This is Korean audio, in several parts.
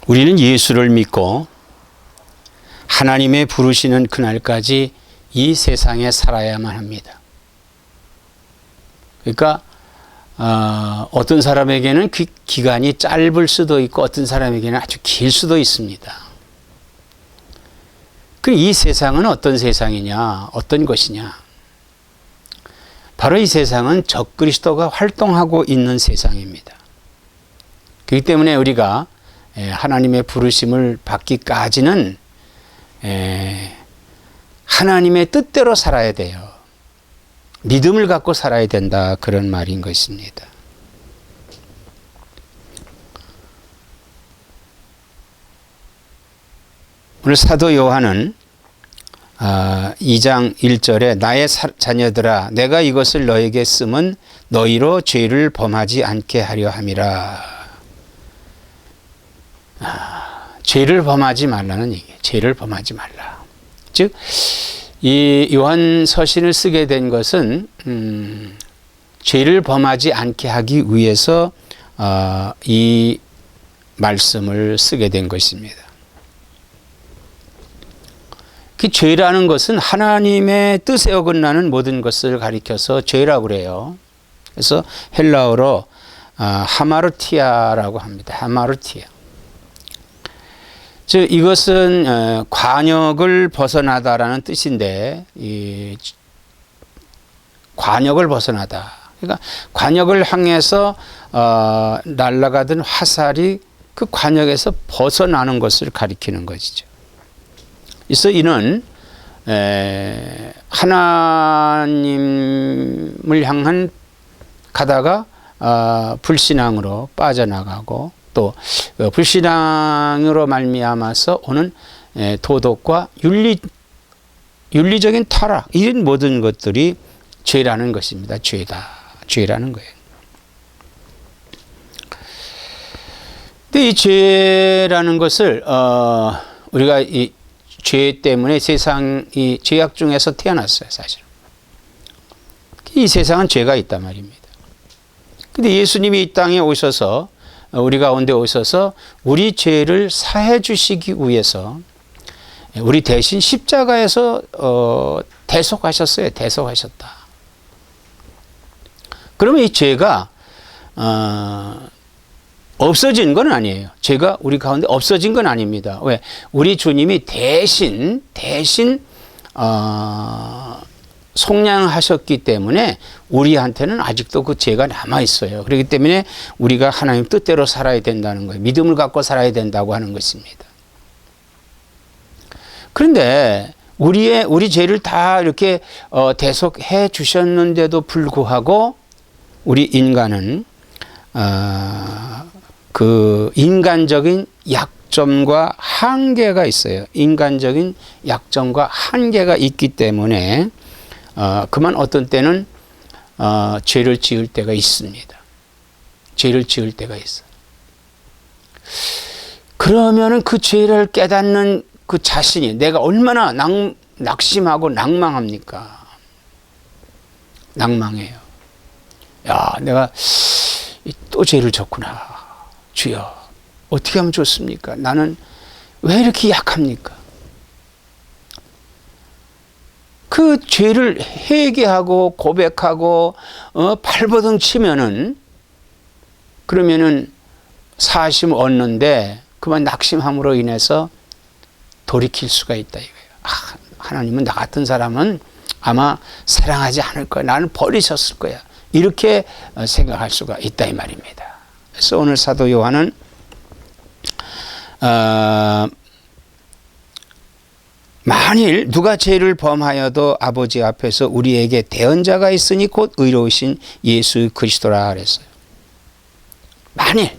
우리는 예수를 믿고 하나님의 부르시는 그날까지 이 세상에 살아야만 합니다. 그러니까 어떤 사람에게는 그 기간이 짧을 수도 있고 어떤 사람에게는 아주 길 수도 있습니다. 그럼 이 세상은 어떤 세상이냐, 어떤 것이냐? 바로 이 세상은 적그리스도가 활동하고 있는 세상입니다. 그렇기 때문에 우리가 하나님의 부르심을 받기까지는 하나님의 뜻대로 살아야 돼요. 믿음을 갖고 살아야 된다, 그런 말인 것입니다. 오늘 사도 요한은 2장 1절에 나의 자녀들아 내가 이것을 너에게 쓰면 너희로 죄를 범하지 않게 하려 함이라. 죄를 범하지 말라는 얘기예요. 죄를 범하지 말라. 즉 이 요한 서신을 쓰게 된 것은 죄를 범하지 않게 하기 위해서 이 말씀을 쓰게 된 것입니다. 그 죄라는 것은 하나님의 뜻에 어긋나는 모든 것을 가리켜서 죄라고 그래요. 그래서 헬라어로 하마르티아라고 합니다. 하마르티아. 즉 이것은 관역을 벗어나다라는 뜻인데, 이 관역을 벗어나다. 그러니까 관역을 향해서 날아가던 화살이 그 관역에서 벗어나는 것을 가리키는 것이죠. 그래서 이는 하나님을 향한 가다가 불신앙으로 빠져나가고 또 불신앙으로 말미암아서 오는 도덕과 윤리적인 타락, 이런 모든 것들이 죄라는 것입니다. 죄라는 거예요. 근데 이 죄라는 것을 우리가 이 죄 때문에 세상이 죄악 중에서 태어났어요, 사실. 이 세상은 죄가 있단 말입니다. 근데 예수님이 이 땅에 오셔서 우리 가운데 오셔서 우리 죄를 사해 주시기 위해서 우리 대신 십자가에서 대속하셨어요. 대속하셨다. 그러면 이 죄가 없어진 건 아니에요. 죄가 우리 가운데 없어진 건 아닙니다. 왜? 우리 주님이 대신 속량하셨기 때문에 우리한테는 아직도 그 죄가 남아 있어요. 그렇기 때문에 우리가 하나님 뜻대로 살아야 된다는 거예요. 믿음을 갖고 살아야 된다고 하는 것입니다. 그런데 우리 죄를 다 이렇게 대속해 주셨는데도 불구하고 우리 인간은 그 인간적인 약점과 한계가 있어요. 인간적인 약점과 한계가 있기 때문에 그만 어떤 때는 죄를 지을 때가 있습니다. 죄를 지을 때가 있어요. 그러면은 그 죄를 깨닫는 그 자신이 내가 얼마나 낙심하고 낭망합니까? 낭망해요. 야, 내가 또 죄를 졌구나. 주여, 어떻게 하면 좋습니까? 나는 왜 이렇게 약합니까? 그 죄를 회개하고 고백하고 발버둥 치면은 그러면은 사심 얻는데 그만 낙심함으로 인해서 돌이킬 수가 있다 이거예요. 하나님은 나 같은 사람은 아마 사랑하지 않을 거야. 나는 버리셨을 거야. 이렇게 생각할 수가 있다 이 말입니다. 그래서 오늘 사도 요한은 만일 누가 죄를 범하여도 아버지 앞에서 우리에게 대언자가 있으니 곧 의로우신 예수 그리스도라 그랬어요. 만일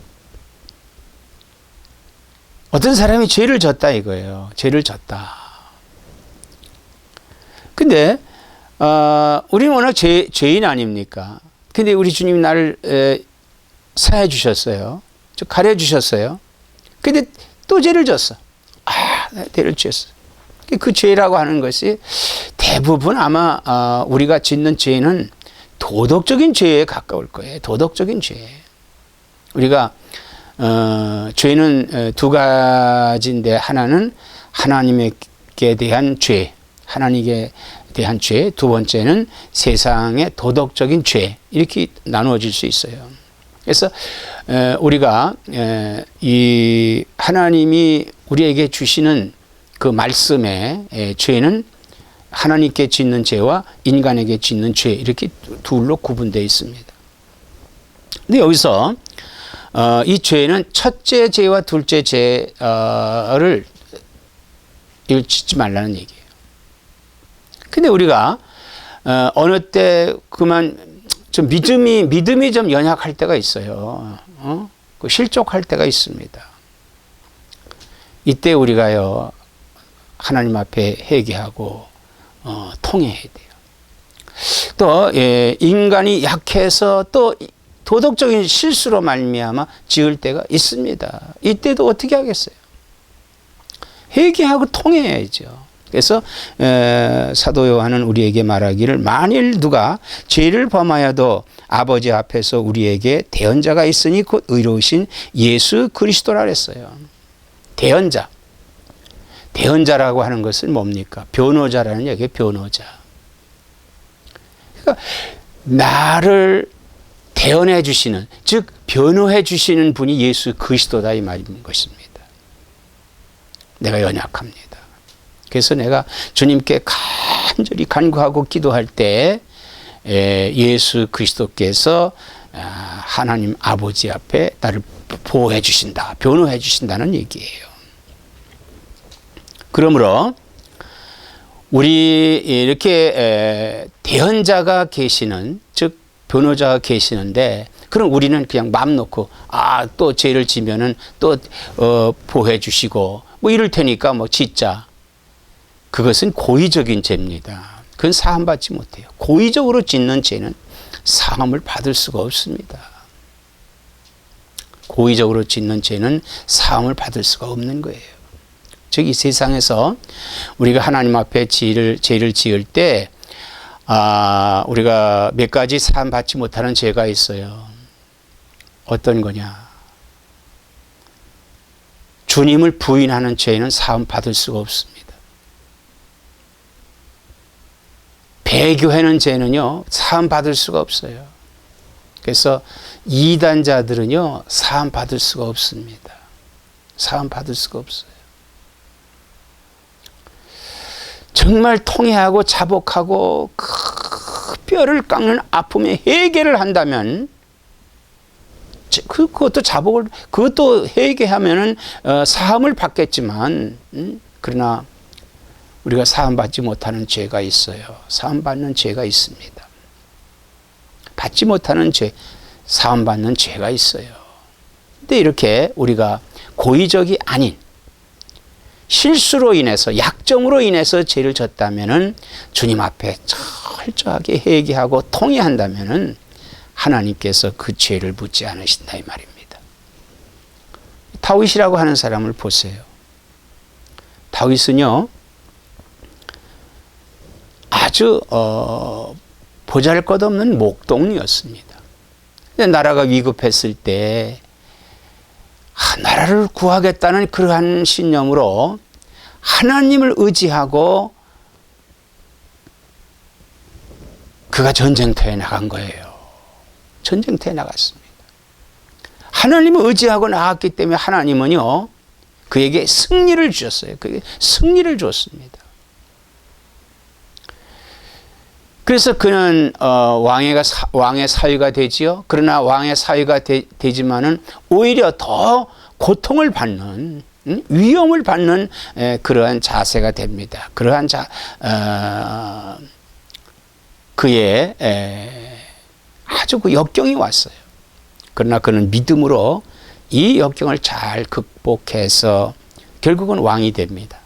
어떤 사람이 죄를 졌다 이거예요. 죄를 졌다. 근데 우리는 워낙 죄인 아닙니까? 근데 우리 주님이 나를 사해 주셨어요. 가려 주셨어요. 근데 또 죄를 졌어. 죄를 지었어. 그 죄라고 하는 것이 대부분 아마 우리가 짓는 죄는 도덕적인 죄에 가까울 거예요. 도덕적인 죄. 우리가 죄는 두 가지인데, 하나는 하나님께 대한 죄, 하나님께 대한 죄, 두 번째는 세상의 도덕적인 죄, 이렇게 나누어질 수 있어요. 그래서 우리가 이 하나님이 우리에게 주시는 그 말씀의 죄는 하나님께 짓는 죄와 인간에게 짓는 죄, 이렇게 둘로 구분되어 있습니다. 근데 여기서 이 죄는 첫째 죄와 둘째 죄를 짓지 말라는 얘기예요. 근데 우리가 어느 때 그만 좀 믿음이 좀 연약할 때가 있어요. 그 실족할 때가 있습니다. 이때 우리가요, 하나님 앞에 회개하고 통회해야 돼요. 또 인간이 약해서 또 도덕적인 실수로 말미암아 지을 때가 있습니다. 이때도 어떻게 하겠어요? 회개하고 통회해야죠. 그래서 사도 요한은 우리에게 말하기를, 만일 누가 죄를 범하여도 아버지 앞에서 우리에게 대언자가 있으니 곧 의로우신 예수 그리스도라 그랬어요. 대언자라고 하는 것은 뭡니까? 변호자라는 얘기예요. 변호자. 그러니까 나를 대언해 주시는, 즉 변호해 주시는 분이 예수 그리스도다, 이 말인 것입니다. 내가 연약합니다. 그래서 내가 주님께 간절히 간구하고 기도할 때 예수 그리스도께서 하나님 아버지 앞에 나를 보호해 주신다, 변호해 주신다는 얘기예요. 그러므로 우리 이렇게 대언자가 계시는, 즉 변호자가 계시는데, 그럼 우리는 그냥 마음 놓고 또 죄를 지면은 또 보호해 주시고 뭐 이럴 테니까 뭐 짓자. 그것은 고의적인 죄입니다. 그건 사함받지 못해요. 고의적으로 짓는 죄는 사함을 받을 수가 없습니다. 고의적으로 짓는 죄는 사함을 받을 수가 없는 거예요. 즉 이 세상에서 우리가 하나님 앞에 죄를 지을 때 우리가 몇 가지 사함 받지 못하는 죄가 있어요. 어떤 거냐? 주님을 부인하는 죄는 사함 받을 수가 없습니다. 배교하는 죄는요, 사함 받을 수가 없어요. 그래서 이단자들은요, 사함 받을 수가 없습니다. 사함 받을 수가 없어요. 정말 통회하고 자복하고 그 뼈를 깎는 아픔에 회개를 한다면, 그것도 그것도 회개하면은 사함을 받겠지만, 그러나 우리가 사함받지 못하는 죄가 있어요. 사함받는 죄가 있습니다. 받지 못하는 죄, 사함받는 죄가 있어요. 근데 이렇게 우리가 고의적이 아닌 실수로 인해서, 약점으로 인해서 죄를 졌다면은 주님 앞에 철저하게 회개하고 통회한다면은 하나님께서 그 죄를 묻지 않으신다, 이 말입니다. 다윗이라고 하는 사람을 보세요. 다윗은요, 아주 보잘것없는 목동이었습니다. 나라가 위급했을 때 나라를 구하겠다는 그러한 신념으로 하나님을 의지하고 그가 전쟁터에 나간 거예요. 전쟁터에 나갔습니다. 하나님을 의지하고 나갔기 때문에 하나님은요, 그에게 승리를 주셨어요. 그에게 승리를 줬습니다. 그래서 그는 왕의 사위가 되지요. 그러나 왕의 사위가 되지만은 오히려 더 고통을 받는, 위험을 받는 그러한 자세가 됩니다. 그러한 그의 아주 그 역경이 왔어요. 그러나 그는 믿음으로 이 역경을 잘 극복해서 결국은 왕이 됩니다.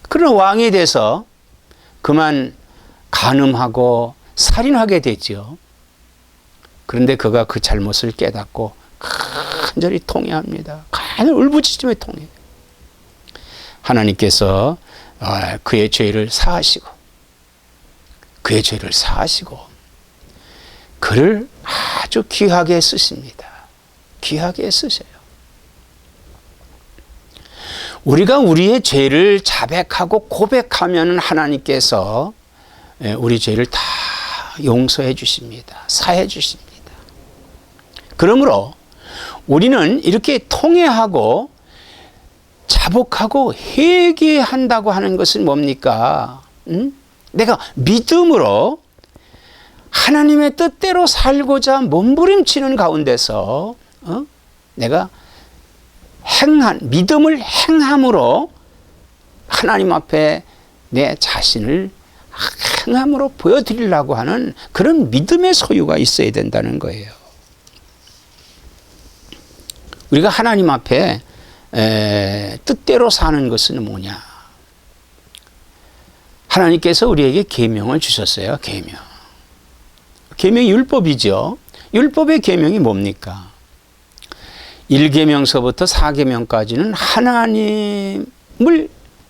그러나 왕이 돼서 그만 간음하고 살인하게 되죠. 그런데 그가 그 잘못을 깨닫고 간절히 통회합니다. 간절히 울부짖으며 통회해요. 하나님께서 그의 죄를 사하시고 그를 아주 귀하게 쓰십니다. 귀하게 쓰셔요. 우리가 우리의 죄를 자백하고 고백하면 하나님께서 우리 죄를 다 용서해 주십니다. 사해 주십니다. 그러므로 우리는 이렇게 통회하고 자복하고 회개한다고 하는 것은 뭡니까? 내가 믿음으로 하나님의 뜻대로 살고자 몸부림치는 가운데서 내가 믿음을 행함으로 하나님 앞에 내 자신을 행함으로 보여드리려고 하는 그런 믿음의 소유가 있어야 된다는 거예요. 우리가 하나님 앞에 뜻대로 사는 것은 뭐냐? 하나님께서 우리에게 계명을 주셨어요. 계명이 율법이죠. 율법의 계명이 뭡니까? 1계명서부터 4계명까지는 하나님을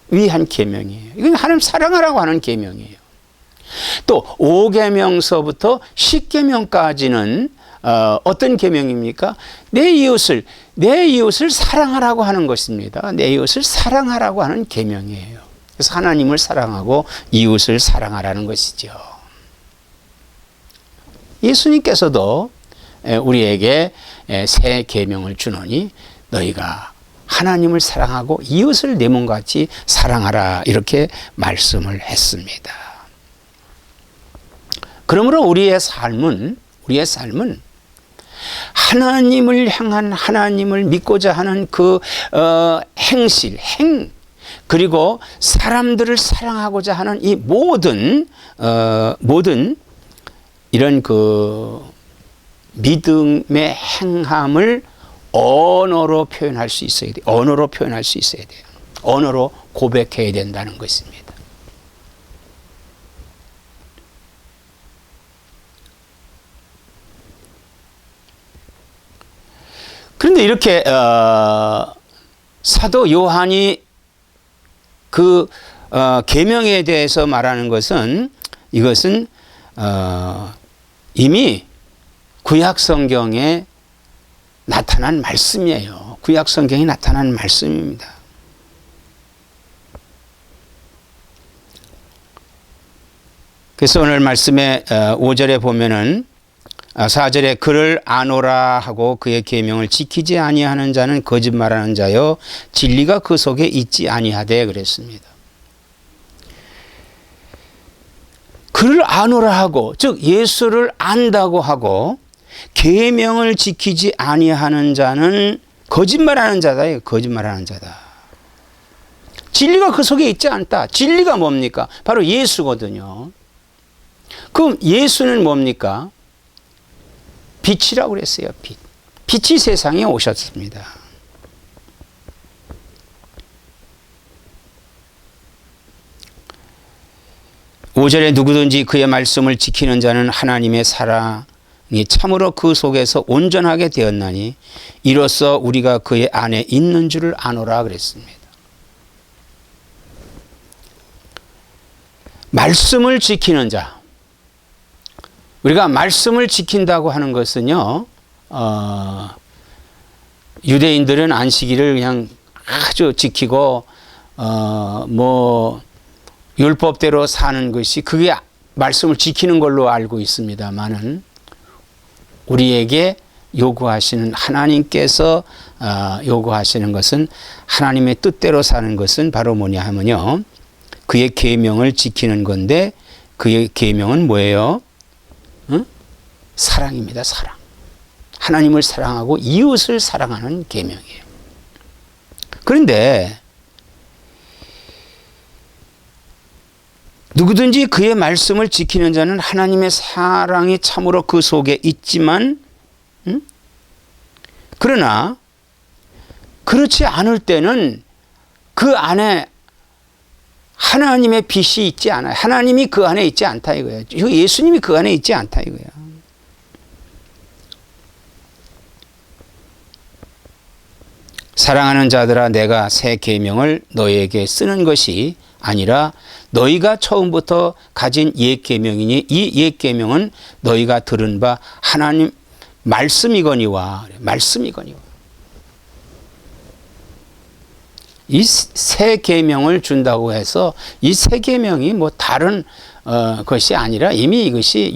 위한 계명이에요. 이건 하나님 사랑하라고 하는 계명이에요. 또 5계명서부터 10계명까지는 어떤 계명입니까? 내 이웃을 사랑하라고 하는 것입니다. 내 이웃을 사랑하라고 하는 계명이에요. 그래서 하나님을 사랑하고 이웃을 사랑하라는 것이죠. 예수님께서도 우리에게 새 계명을 주노니 너희가 하나님을 사랑하고 이웃을 내 몸같이 사랑하라 이렇게 말씀을 했습니다. 그러므로 우리의 삶은 하나님을 향한 하나님을 믿고자 하는 그 행실, 그리고 사람들을 사랑하고자 하는 이 모든 이런 그 믿음의 행함을 언어로 표현할 수 있어야 돼요. 언어로 고백해야 된다는 것입니다. 그런데 이렇게 사도 요한이 그 계명에 대해서 말하는 것은 이것은 이미 구약 성경에 나타난 말씀이에요. 구약 성경에 나타난 말씀입니다. 그래서 오늘 말씀에 5절에 보면은 4절에 그를 아노라 하고 그의 계명을 지키지 아니하는 자는 거짓말하는 자요 진리가 그 속에 있지 아니하되 그랬습니다. 그를 아노라 하고 즉 예수를 안다고 하고 계명을 지키지 아니하는 자는 거짓말하는 자다. 거짓말하는 자다. 진리가 그 속에 있지 않다. 진리가 뭡니까? 바로 예수거든요. 그럼 예수는 뭡니까? 빛이라고 그랬어요. 빛이 세상에 오셨습니다. 오절에 누구든지 그의 말씀을 지키는 자는 하나님의 사랑이 참으로 그 속에서 온전하게 되었나니 이로써 우리가 그의 안에 있는 줄을 아노라 그랬습니다. 말씀을 지키는 자. 우리가 말씀을 지킨다고 하는 것은요, 유대인들은 안식일을 그냥 아주 지키고, 율법대로 사는 것이 그게 말씀을 지키는 걸로 알고 있습니다만은 우리에게 요구하시는 하나님께서 요구하시는 것은 하나님의 뜻대로 사는 것은 바로 뭐냐 하면요. 그의 계명을 지키는 건데 그의 계명은 뭐예요? 사랑입니다. 사랑. 하나님을 사랑하고 이웃을 사랑하는 계명이에요. 그런데 누구든지 그의 말씀을 지키는 자는 하나님의 사랑이 참으로 그 속에 있지만 그러나 그렇지 않을 때는 그 안에 하나님의 빛이 있지 않아요. 하나님이 그 안에 있지 않다 이거예요. 예수님이 그 안에 있지 않다 이거예요. 사랑하는 자들아 내가 새 계명을 너희에게 쓰는 것이 아니라 너희가 처음부터 가진 옛 계명이니 이 옛 계명은 너희가 들은 바 하나님 말씀이거니와 이 새 계명을 준다고 해서 이 새 계명이 뭐 다른 것이 아니라 이미 이것이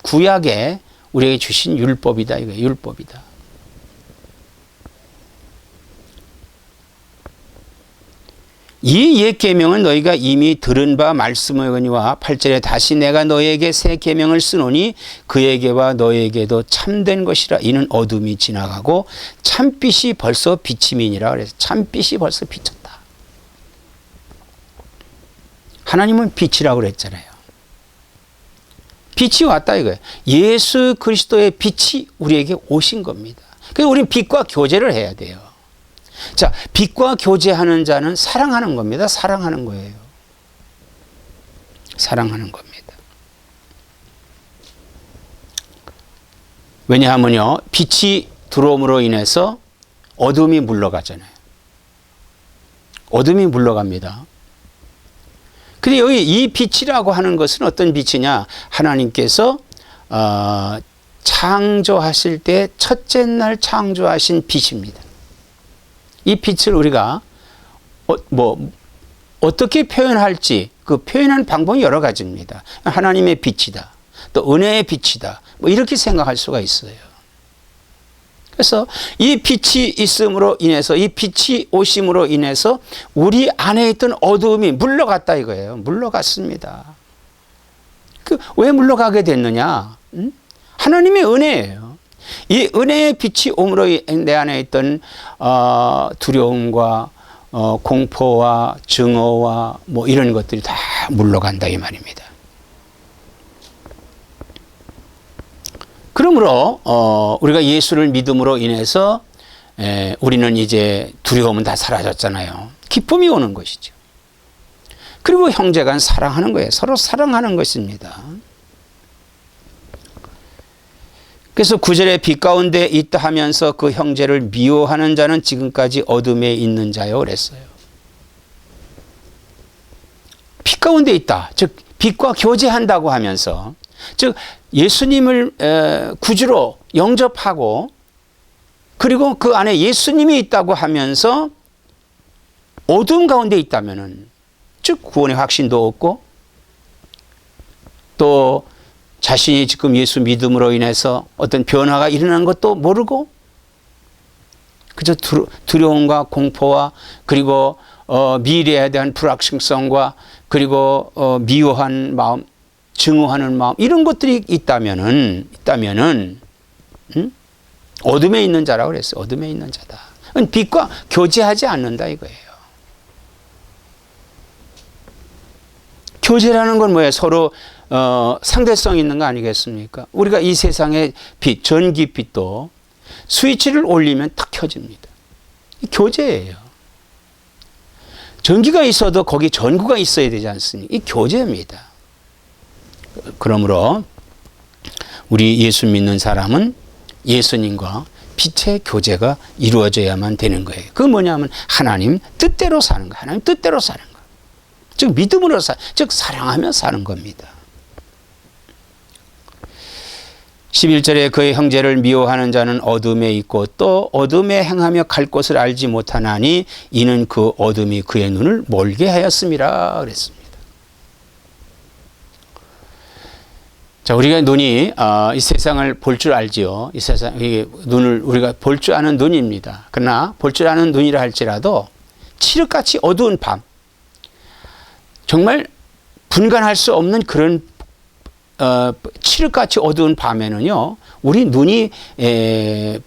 구약에 우리에게 주신 율법이다. 이거 율법이다. 이 옛 계명은 너희가 이미 들은 바 말씀이거니와 8절에 다시 내가 너희에게 새 계명을 쓰노니 그에게와 너희에게도 참된 것이라. 이는 어둠이 지나가고 참빛이 벌써 비침이니라. 그래서 참빛이 벌써 비쳤다. 하나님은 빛이라고 그랬잖아요. 빛이 왔다 이거예요. 예수 그리스도의 빛이 우리에게 오신 겁니다. 그래서 우리는 빛과 교제를 해야 돼요. 자, 빛과 교제하는 자는 사랑하는 겁니다. 사랑하는 거예요. 사랑하는 겁니다. 왜냐하면요, 빛이 들어옴으로 인해서 어둠이 물러가잖아요. 어둠이 물러갑니다. 근데 여기 이 빛이라고 하는 것은 어떤 빛이냐? 하나님께서 창조하실 때 첫째 날 창조하신 빛입니다. 이 빛을 우리가 어떻게 표현할지 그 표현하는 방법이 여러 가지입니다. 하나님의 빛이다. 또 은혜의 빛이다. 뭐 이렇게 생각할 수가 있어요. 그래서 이 빛이 있음으로 인해서 이 빛이 오심으로 인해서 우리 안에 있던 어두움이 물러갔다 이거예요. 물러갔습니다. 왜 물러가게 됐느냐? 하나님의 은혜예요. 이 은혜의 빛이 오므로 내 안에 있던 두려움과 공포와 증오와 뭐 이런 것들이 다 물러간다 이 말입니다. 그러므로 우리가 예수를 믿음으로 인해서 우리는 이제 두려움은 다 사라졌잖아요. 기쁨이 오는 것이죠. 그리고 형제간 사랑하는 거예요. 서로 사랑하는 것입니다. 그래서 9절에 빛 가운데 있다 하면서 그 형제를 미워하는 자는 지금까지 어둠에 있는 자요 그랬어요. 빛 가운데 있다. 즉 빛과 교제한다고 하면서 즉 예수님을 구주로 영접하고 그리고 그 안에 예수님이 있다고 하면서 어둠 가운데 있다면은 즉 구원의 확신도 없고 또 자신이 지금 예수 믿음으로 인해서 어떤 변화가 일어난 것도 모르고 그저 두려움과 공포와 그리고 미래에 대한 불확실성과 그리고 미워한 마음, 증오하는 마음 이런 것들이 있다면은 어둠에 있는 자라고 그랬어요. 어둠에 있는 자다. 빛과 교제하지 않는다 이거예요. 교제라는 건 뭐예요? 서로 상대성 있는 거 아니겠습니까? 우리가 이 세상의 빛, 전기빛도 스위치를 올리면 탁 켜집니다. 교제예요. 전기가 있어도 거기 전구가 있어야 되지 않습니까? 이 교제입니다. 그러므로 우리 예수 믿는 사람은 예수님과 빛의 교제가 이루어져야만 되는 거예요. 그건 뭐냐면 하나님 뜻대로 사는 거, 하나님 뜻대로 사는 거. 즉 믿음으로 즉 사랑하며 사는 겁니다. 11절에 그의 형제를 미워하는 자는 어둠에 있고 또 어둠에 행하며 갈 곳을 알지 못하나니 이는 그 어둠이 그의 눈을 멀게 하였음이라 그랬습니다. 자, 우리가 눈이 이 세상을 볼 줄 알지요. 이 세상 눈을 우리가 볼 줄 아는 눈입니다. 그러나 볼 줄 아는 눈이라 할지라도 칠흑같이 어두운 밤, 정말 분간할 수 없는 그런 칠흑같이 어두운 밤에는요, 우리 눈이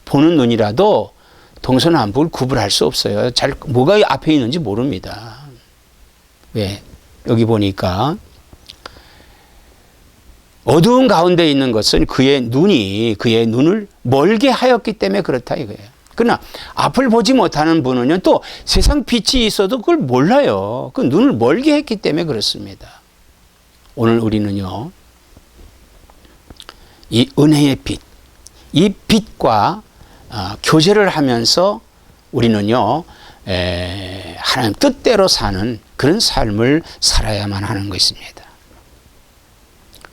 보는 눈이라도 동서남북을 구분할 수 없어요. 뭐가 앞에 있는지 모릅니다. 왜? 여기 보니까 어두운 가운데 있는 것은 그의 눈을 멀게 하였기 때문에 그렇다 이거예요. 그러나 앞을 보지 못하는 분은요, 또 세상 빛이 있어도 그걸 몰라요. 그 눈을 멀게 했기 때문에 그렇습니다. 오늘 우리는요, 이 은혜의 빛, 이 빛과 교제를 하면서 우리는요, 하나님 뜻대로 사는 그런 삶을 살아야만 하는 것입니다.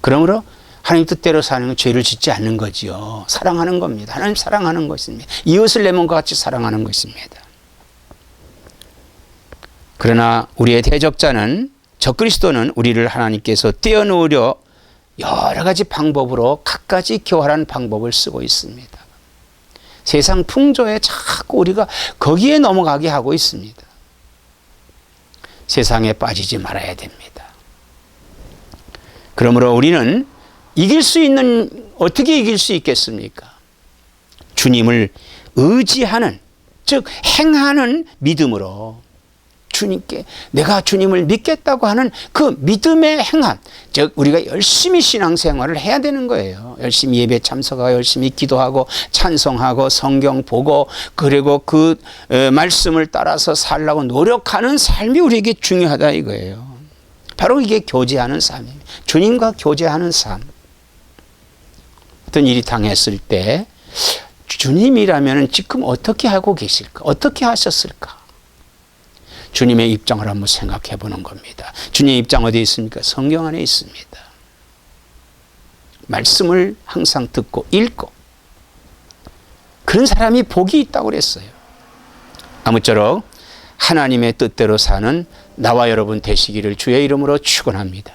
그러므로 하나님 뜻대로 사는 건 죄를 짓지 않는 거지요. 사랑하는 겁니다. 하나님 사랑하는 것입니다. 이웃을 내 몸과 같이 사랑하는 것입니다. 그러나 우리의 대적자는 적그리스도는 우리를 하나님께서 떼어놓으려 여러 가지 방법으로 갖가지 교활한 방법을 쓰고 있습니다. 세상 풍조에 자꾸 우리가 거기에 넘어가게 하고 있습니다. 세상에 빠지지 말아야 됩니다. 그러므로 우리는 어떻게 이길 수 있겠습니까? 주님을 의지하는, 즉 행하는 믿음으로 주님께 내가 주님을 믿겠다고 하는 그 믿음의 행함, 즉 우리가 열심히 신앙생활을 해야 되는 거예요. 열심히 예배 참석하고 열심히 기도하고 찬송하고 성경 보고 그리고 그 말씀을 따라서 살라고 노력하는 삶이 우리에게 중요하다 이거예요. 바로 이게 교제하는 삶입니다. 주님과 교제하는 삶. 어떤 일이 당했을 때 주님이라면 지금 어떻게 하고 계실까? 어떻게 하셨을까? 주님의 입장을 한번 생각해 보는 겁니다. 주님의 입장 어디에 있습니까? 성경 안에 있습니다. 말씀을 항상 듣고 읽고 그런 사람이 복이 있다고 그랬어요. 아무쪼록 하나님의 뜻대로 사는 나와 여러분 되시기를 주의 이름으로 축원합니다.